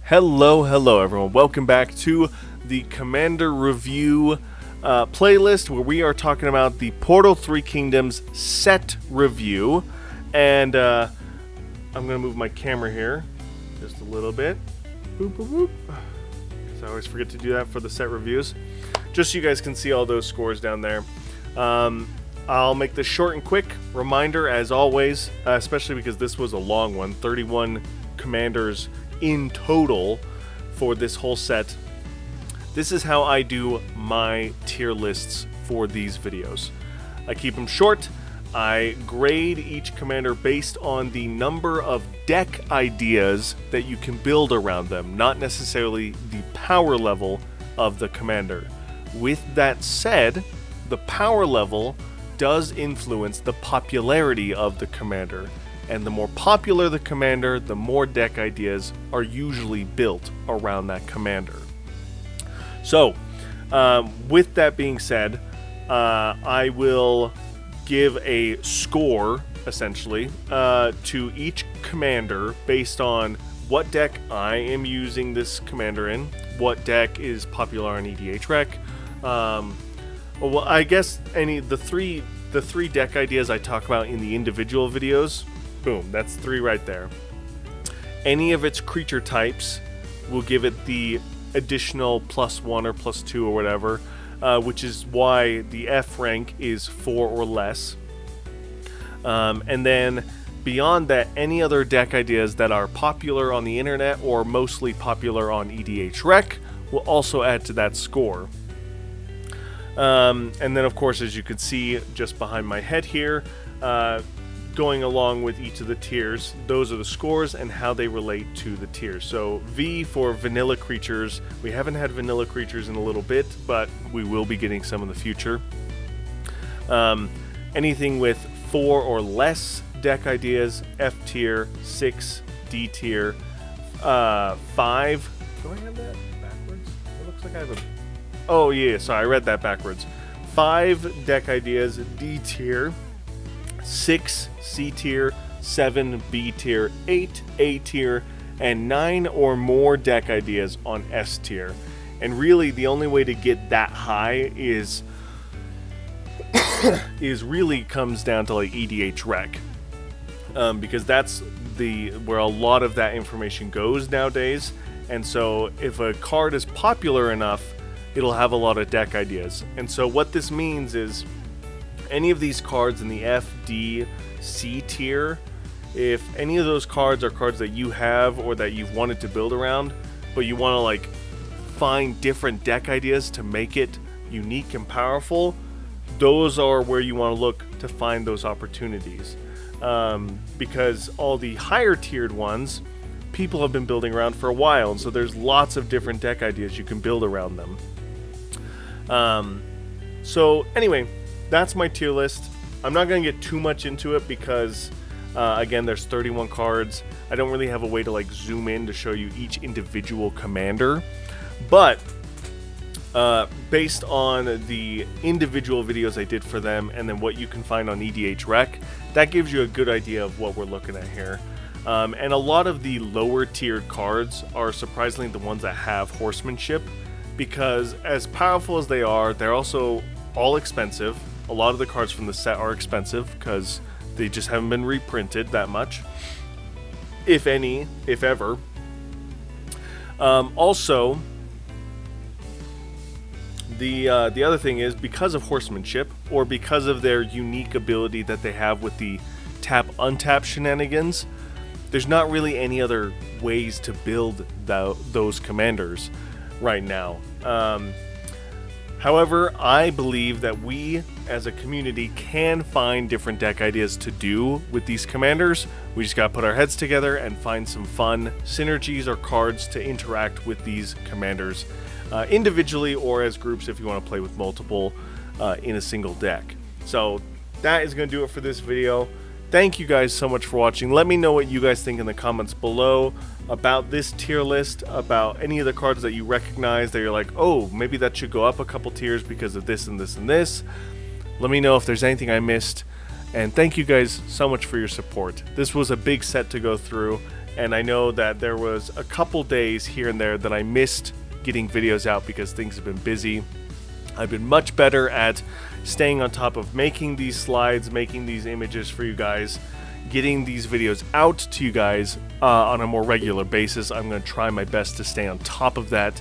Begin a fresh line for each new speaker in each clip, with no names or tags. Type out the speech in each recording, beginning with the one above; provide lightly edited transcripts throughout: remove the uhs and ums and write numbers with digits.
Hello everyone. Welcome back to the Commander Review playlist where we are talking about the Portal 3 Kingdoms set review. And I'm going to move my camera here just a little bit. Boop, boop, boop. Because I always forget to do that for the set reviews. Just so you guys can see all those scores down there. I'll make this short and quick. Reminder, as always, especially because this was a long one, 31 commanders in total for this whole set. This is how I do my tier lists for these videos. I keep them short. I grade each commander based on the number of deck ideas that you can build around them, not necessarily the power level of the commander. With that said, the power level does influence the popularity of the commander. And the more popular the commander, the more deck ideas are usually built around that commander. So, with that being said, I will give a score, essentially, to each commander based on what deck I am using this commander in, what deck is popular on EDHREC. Well, I guess the three deck ideas I talk about in the individual videos. Boom, that's 3 right there. Any of its creature types will give it the additional +1 or +2 or whatever, which is why the F rank is 4 or less. And then beyond that, any other deck ideas that are popular on the internet or mostly popular on EDHREC will also add to that score. And then, of course, as you can see just behind my head here, going along with each of the tiers, those are the scores and how they relate to the tiers. So V for vanilla creatures. We haven't had vanilla creatures in a little bit, but we will be getting some in the future. Anything with 4 or less deck ideas, F tier, 6, D tier, 5. Do I have that backwards? It looks like I have a... Oh yeah, sorry, I read that backwards. 5 deck ideas, D tier. 6 C tier, 7 B tier, 8 A tier, and 9 or more deck ideas on S tier. And really, the only way to get that high is really comes down to like EDHREC, because that's where a lot of that information goes nowadays. And so, if a card is popular enough, it'll have a lot of deck ideas. And so, what this means is, any of these cards in the F, D, C tier, if any of those cards are cards that you have or that you've wanted to build around, but you want to like find different deck ideas to make it unique and powerful, those are where you want to look to find those opportunities. Because all the higher tiered ones, people have been building around for a while, and so there's lots of different deck ideas you can build around them. So anyway, that's my tier list. I'm not going to get too much into it because, again, there's 31 cards. I don't really have a way to like zoom in to show you each individual commander. But based on the individual videos I did for them and then what you can find on EDHREC, that gives you a good idea of what we're looking at here. And a lot of the lower tiered cards are surprisingly the ones that have horsemanship, because as powerful as they are, they're also all expensive. A lot of the cards from the set are expensive because they just haven't been reprinted that much, if any, if ever. Also, the other thing is, because of horsemanship, or because of their unique ability that they have with the tap-untap shenanigans, there's not really any other ways to build those commanders right now. However, I believe that we, as a community, can find different deck ideas to do with these commanders. We just gotta put our heads together and find some fun synergies or cards to interact with these commanders individually or as groups if you want to play with multiple in a single deck. So that is going to do it for this video. Thank you guys so much for watching. Let me know what you guys think in the comments below about this tier list, about any of the cards that you recognize that you're like, oh, maybe that should go up a couple tiers because of this and this and this. Let me know if there's anything I missed, and thank you guys so much for your support. This was a big set to go through, and I know that there was a couple days here and there that I missed getting videos out because things have been busy. I've been much better at staying on top of making these slides, making these images for you guys, getting these videos out to you guys on a more regular basis. I'm going to try my best to stay on top of that.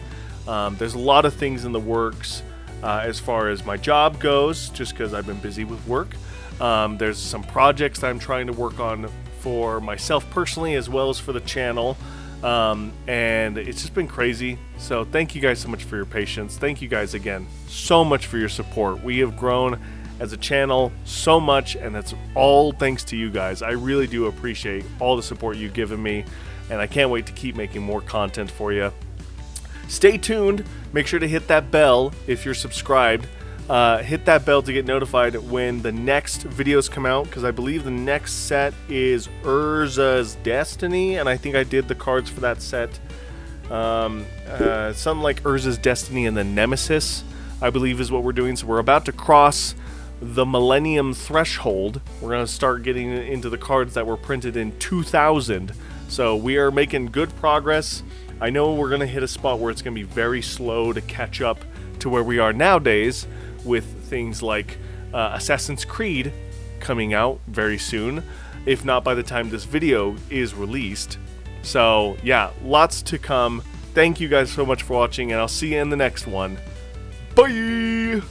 There's a lot of things in the works as far as my job goes, just because I've been busy with work. There's some projects that I'm trying to work on for myself personally as well as for the channel. And it's just been crazy. So thank you guys so much for your patience. Thank you guys again so much for your support. We have grown as a channel so much, and that's all thanks to you guys. I really do appreciate all the support you've given me, and I can't wait to keep making more content for you. Stay tuned. Make sure to hit that bell if you're subscribed. Hit that bell to get notified when the next videos come out, because I believe the next set is Urza's Destiny, and I think I did the cards for that set. Something like Urza's Destiny and then Nemesis, I believe, is what we're doing. So we're about to cross the Millennium threshold. We're going to start getting into the cards that were printed in 2000. So we are making good progress. I know we're going to hit a spot where it's going to be very slow to catch up to where we are nowadays, with things like Assassin's Creed coming out very soon, if not by the time this video is released. So yeah, lots to come. Thank you guys so much for watching, and I'll see you in the next one. Bye!